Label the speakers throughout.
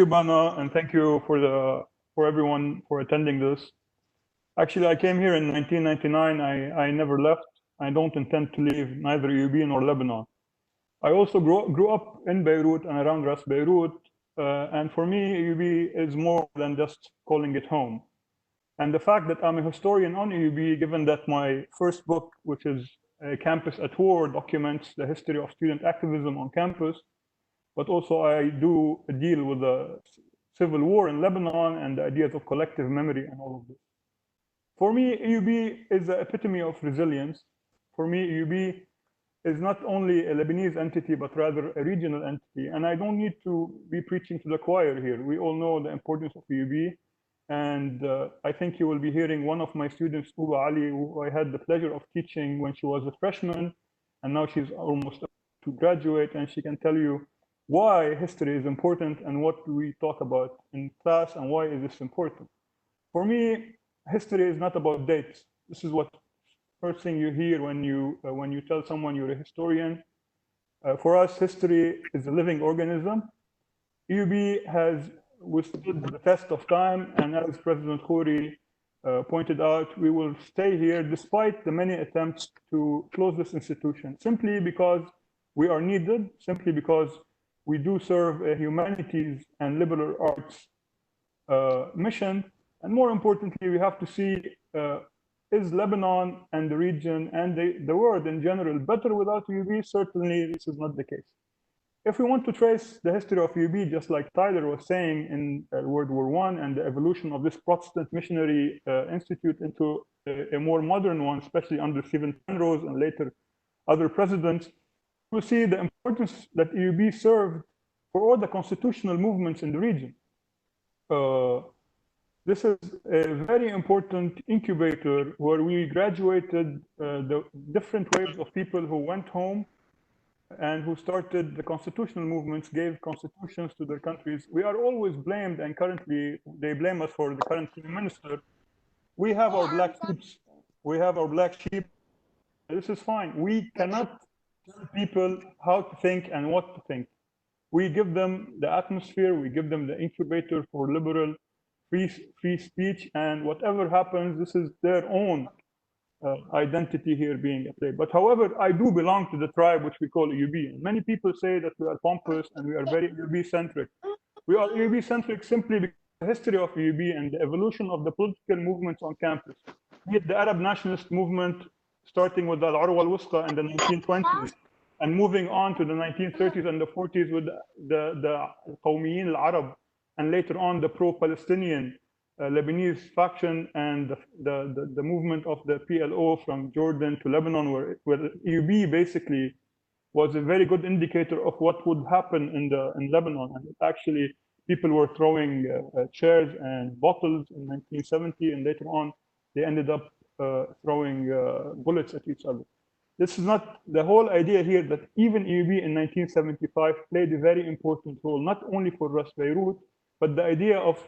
Speaker 1: you, Bana, and thank you for everyone for attending this. Actually, I came here in 1999. I never left. I don't intend to leave neither AUB nor Lebanon. I also grew up in Beirut and around Ras Beirut, and for me, AUB is more than just calling it home. And the fact that I'm a historian on AUB, given that my first book, which is Campus at War, documents the history of student activism on campus, but also I do deal with the civil war in Lebanon and the ideas of collective memory and all of this. For me, AUB is the epitome of resilience. For me, AUB is not only a Lebanese entity, but rather a regional entity. And I don't need to be preaching to the choir here. We all know the importance of AUB. And I think you will be hearing one of my students, Uba Ali, who I had the pleasure of teaching when she was a freshman. And now she's almost to graduate, and she can tell you why history is important and what we talk about in class and why is this important. For me, history is not about dates. This is what first thing you hear when you tell someone you're a historian. For us, history is a living organism. AUB has withstood the test of time, and as President Khoury pointed out, we will stay here despite the many attempts to close this institution, simply because we are needed, simply because we do serve a humanities and liberal arts mission. And more importantly, we have to see, is Lebanon and the region and the world in general better without AUB? Certainly, this is not the case. If we want to trace the history of AUB, just like Tyler was saying in World War I and the evolution of this Protestant missionary institute into a more modern one, especially under Stephen Penrose and later other presidents, we'll see the importance that AUB served for all the constitutional movements in the region. This is a very important incubator where we graduated the different waves of people who went home and who started the constitutional movements, gave constitutions to their countries. We are always blamed, and currently they blame us for the current prime minister. We have our black sheep. We have our black sheep. This is fine. We cannot tell people how to think and what to think. We give them the atmosphere, we give them the incubator for liberal free speech, and whatever happens, this is their own identity here being at play. But however, I do belong to the tribe which we call AUB. And many people say that we are pompous and we are very AUB-centric. We are AUB-centric simply because the history of AUB and the evolution of the political movements on campus, be it the Arab nationalist movement, starting with the Al-Urwa al-Wusta in the 1920s, and moving on to the 1930s and the 40s with the Qawmiyin al-Arab, and later on the pro-Palestinian Lebanese faction and the movement of the PLO from Jordan to Lebanon, where AUB basically was a very good indicator of what would happen in Lebanon. And actually, people were throwing chairs and bottles in 1970, and later on, they ended up throwing bullets at each other. This is not the whole idea here that even AUB in 1975 played a very important role, not only for Ras Beirut, but the idea of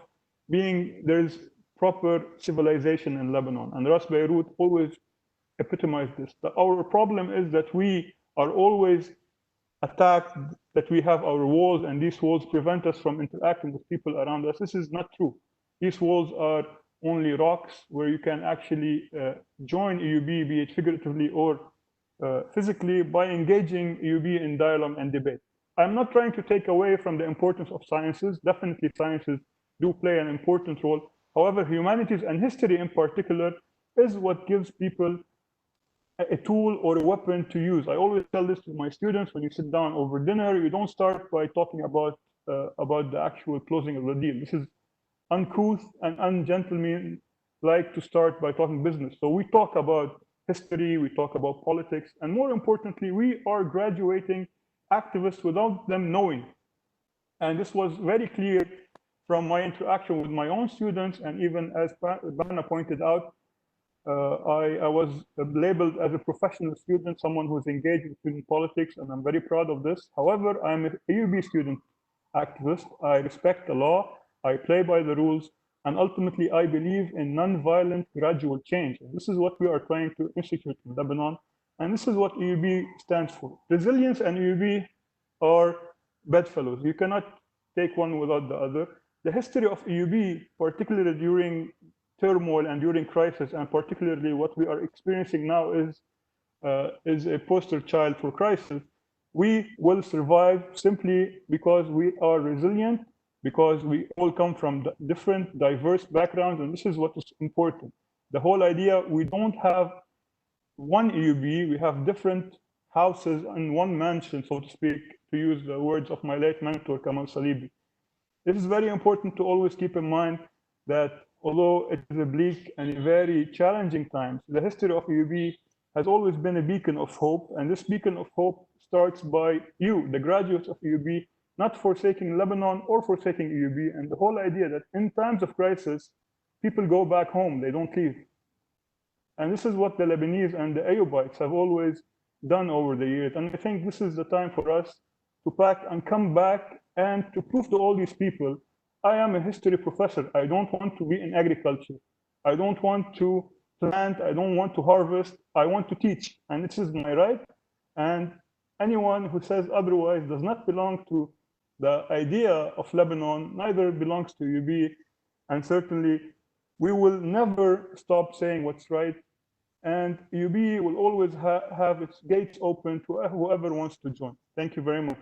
Speaker 1: there's proper civilization in Lebanon. And Ras Beirut always epitomized this. Our problem is that we are always attacked, that we have our walls, and these walls prevent us from interacting with people around us. This is not true. These walls are only rocks where you can actually join AUB, be it figuratively or physically, by engaging AUB in dialogue and debate. I'm not trying to take away from the importance of sciences. Definitely sciences do play an important role. However, humanities and history in particular is what gives people a tool or a weapon to use. I always tell this to my students: when you sit down over dinner, you don't start by talking about the actual closing of the deal. This is uncouth and ungentlemanlike to start by talking business. So we talk about history, we talk about politics, and more importantly, we are graduating activists without them knowing. And this was very clear from my interaction with my own students, and even as Bana pointed out, I was labeled as a professional student, someone who's engaged in student politics, and I'm very proud of this. However, I'm an AUB student activist. I respect the law, I play by the rules, and ultimately I believe in non-violent gradual change. And this is what we are trying to institute in Lebanon, and this is what AUB stands for. Resilience and AUB are bedfellows. You cannot take one without the other. The history of AUB, particularly during turmoil and during crisis, and particularly what we are experiencing now is a poster child for crisis. We will survive simply because we are resilient, because we all come from different, diverse backgrounds, and this is what is important. The whole idea, we don't have one AUB, we have different houses in one mansion, so to speak, to use the words of my late mentor, Kamal Salibi. It is very important to always keep in mind that although it is a bleak and very challenging times, the history of AUB has always been a beacon of hope, and this beacon of hope starts by you, the graduates of AUB, not forsaking Lebanon or forsaking AUB, and the whole idea that in times of crisis, people go back home, they don't leave. And this is what the Lebanese and the AUBites have always done over the years. And I think this is the time for us to pack and come back and to prove to all these people, I am a history professor. I don't want to be in agriculture. I don't want to plant. I don't want to harvest. I want to teach. And this is my right. And anyone who says otherwise does not belong to the idea of Lebanon, neither belongs to UB. And certainly, we will never stop saying what's right. And UB will always have its gates open to whoever wants to join. Thank you very much.